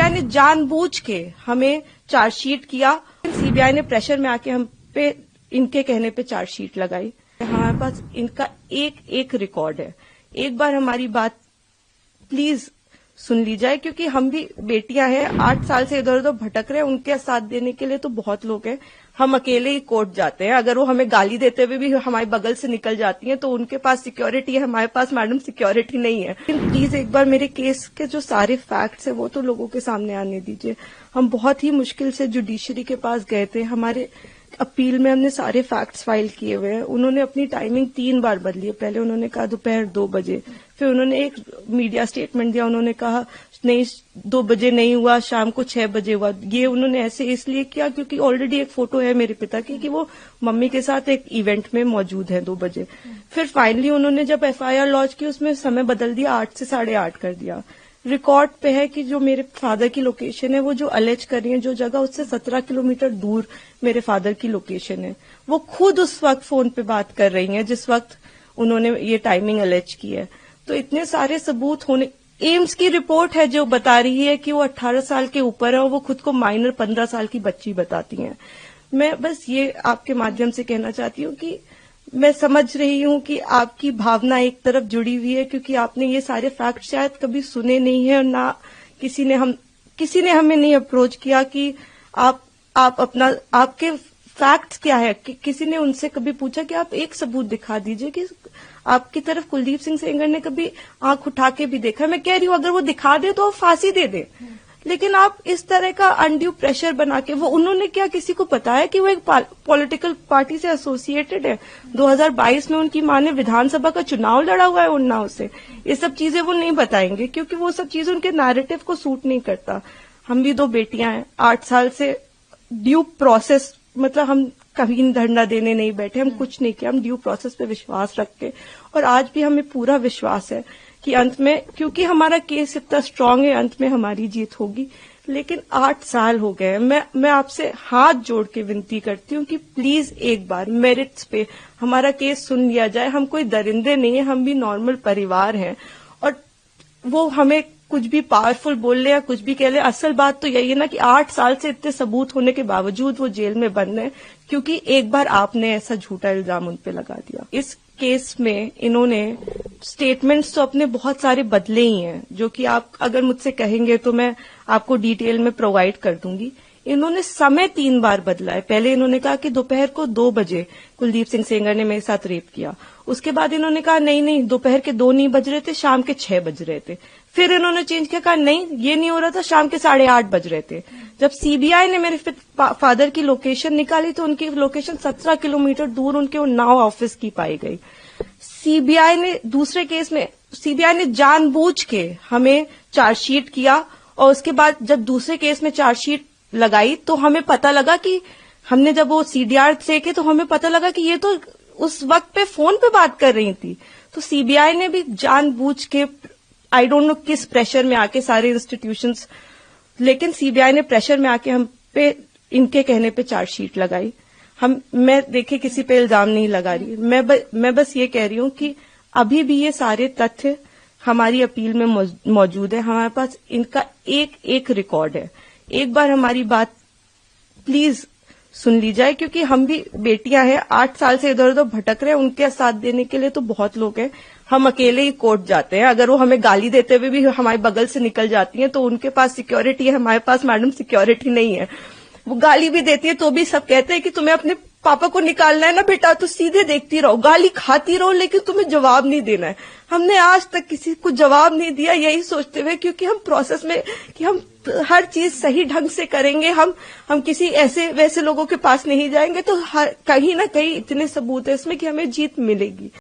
CBI ने जानबूझ के हमें चार्जशीट किया। सीबीआई ने प्रेशर में आके हम पे इनके कहने पे चार्जशीट लगाई। हमारे पास इनका एक एक रिकॉर्ड है। एक बार हमारी बात प्लीज सुन ली जाए, क्योंकि हम भी बेटियां हैं, 8 साल से इधर उधर भटक रहे हैं। उनके साथ देने के लिए तो बहुत लोग हैं। हम अकेले ही कोर्ट जाते हैं। अगर वो हमें गाली देते हुए भी हमारे बगल से निकल जाती हैं तो उनके पास सिक्योरिटी है, हमारे पास मैडम सिक्योरिटी नहीं है। लेकिन प्लीज एक बार मेरे केस के जो सारे फैक्ट्स है वो तो लोगों के सामने आने दीजिए। हम बहुत ही मुश्किल से जुडिशरी के पास गए थे। हमारे अपील में हमने सारे फैक्ट्स फाइल किए हुए हैं। उन्होंने अपनी टाइमिंग 3 बार बदली है। पहले उन्होंने कहा दोपहर 2 बजे, फिर उन्होंने एक मीडिया स्टेटमेंट दिया, उन्होंने कहा नहीं 2 बजे नहीं हुआ, शाम को 6 बजे हुआ। ये उन्होंने ऐसे इसलिए किया क्योंकि ऑलरेडी एक फोटो है मेरे पिता की कि वो मम्मी के साथ एक इवेंट में मौजूद है 2 बजे। फिर फाइनली उन्होंने जब एफआईआर लॉन्च की उसमें समय बदल दिया, 8 से 8:30 कर दिया। रिकॉर्ड पे है कि जो मेरे फादर की लोकेशन है, वो जो अलेज कर रही है जो जगह, उससे 17 किलोमीटर दूर मेरे फादर की लोकेशन है। वो खुद उस वक्त फोन पे बात कर रही हैं जिस वक्त उन्होंने ये टाइमिंग अलेज की है। तो इतने सारे सबूत होने, एम्स की रिपोर्ट है जो बता रही है कि वो 18 साल के ऊपर है और वो खुद को माइनर 15 साल की बच्ची बताती हैं। मैं बस ये आपके माध्यम से कहना चाहती हूँ कि मैं समझ रही हूँ कि आपकी भावना एक तरफ जुड़ी हुई है, क्योंकि आपने ये सारे फैक्ट शायद कभी सुने नहीं है और ना किसी ने हमें नहीं अप्रोच किया कि आप अपना आपके फैक्ट्स क्या है। किसी ने उनसे कभी पूछा कि आप एक सबूत दिखा दीजिए कि आपकी तरफ कुलदीप सिंह सेंगर ने कभी आंख उठा के भी देखा। मैं कह रही हूँ अगर वो दिखा दे तो वो फांसी दे दे, लेकिन आप इस तरह का अनड्यू प्रेशर बना के, वो उन्होंने क्या किसी को बताया कि वो एक पॉलिटिकल पार्टी से एसोसिएटेड है। 2022 में उनकी मां ने विधानसभा का चुनाव लड़ा हुआ है उन्नाव से। ये सब चीजें वो नहीं बताएंगे क्योंकि वो सब चीजें उनके नैरेटिव को सूट नहीं करता। हम भी 2 बेटियां हैं, 8 साल से ड्यू प्रोसेस, मतलब हम कभी धरना देने नहीं बैठे, हम कुछ नहीं किया, हम ड्यू प्रोसेस पे विश्वास रखते और आज भी हमें पूरा विश्वास है कि अंत में, क्योंकि हमारा केस इतना स्ट्रांग है, अंत में हमारी जीत होगी। लेकिन 8 साल हो गए। मैं आपसे हाथ जोड़ के विनती करती हूँ कि प्लीज एक बार मेरिट्स पे हमारा केस सुन लिया जाए। हम कोई दरिंदे नहीं है, हम भी नॉर्मल परिवार हैं और वो हमें कुछ भी पावरफुल बोल ले या कुछ भी कह ले, असल बात तो यही है ना कि 8 साल से इतने सबूत होने के बावजूद वो जेल में बंद है क्योंकि एक बार आपने ऐसा झूठा इल्जाम उन पे लगा दिया। इस केस में इन्होंने स्टेटमेंट्स तो अपने बहुत सारे बदले ही हैं, जो कि आप अगर मुझसे कहेंगे तो मैं आपको डिटेल में प्रोवाइड कर दूंगी। इन्होंने समय 3 बार बदला है। पहले इन्होंने कहा कि दोपहर को 2 बजे कुलदीप सिंह सेंगर ने मेरे साथ रेप किया। उसके बाद इन्होंने कहा नहीं दोपहर के 2 नहीं बज रहे थे, शाम के 6 बज रहे थे। फिर इन्होंने चेंज किया, कहा नहीं ये नहीं हो रहा था, शाम के 8:30 बज रहे थे। जब सीबीआई ने मेरे फादर की लोकेशन निकाली तो उनकी लोकेशन 17 किलोमीटर दूर उनके उन्नाव ऑफिस की पाई गई। सीबीआई ने दूसरे केस में सीबीआई ने जानबूझ के हमें चार्जशीट किया और उसके बाद जब दूसरे केस में चार्जशीट लगाई तो हमें पता लगा कि हमने जब वो सीडीआर देखे तो हमें पता लगा कि ये तो उस वक्त पे फोन पे बात कर रही थी। तो सीबीआई ने भी जानबूझ के, आई डोंट नो किस प्रेशर में आके सारे इंस्टीट्यूशंस, लेकिन सीबीआई ने प्रेशर में आके हम पे इनके कहने पे चार्जशीट लगाई। मैं देखिए किसी पे इल्जाम नहीं लगा रही, मैं बस ये कह रही हूँ कि अभी भी ये सारे तथ्य हमारी अपील में मौजूद है। हमारे पास इनका एक एक रिकॉर्ड है। एक बार हमारी बात प्लीज सुन ली जाए, क्योंकि हम भी बेटियां हैं, 8 साल से इधर उधर भटक रहे हैं। उनके साथ देने के लिए तो बहुत लोग हैं। हम अकेले ही कोर्ट जाते हैं। अगर वो हमें गाली देते हुए भी हमारे बगल से निकल जाती हैं तो उनके पास सिक्योरिटी है, हमारे पास मैडम सिक्योरिटी नहीं है। वो गाली भी देती है तो भी सब कहते हैं कि तुम्हें अपने पापा को निकालना है ना बेटा, तो सीधे देखती रहो, गाली खाती रहो, लेकिन तुम्हें जवाब नहीं देना है। हमने आज तक किसी को जवाब नहीं दिया, यही सोचते हुए, क्योंकि हम प्रोसेस में कि हम हर चीज सही ढंग से करेंगे, हम किसी ऐसे वैसे लोगों के पास नहीं जाएंगे। तो कहीं ना कहीं इतने सबूत है इसमें कि हमें जीत मिलेगी।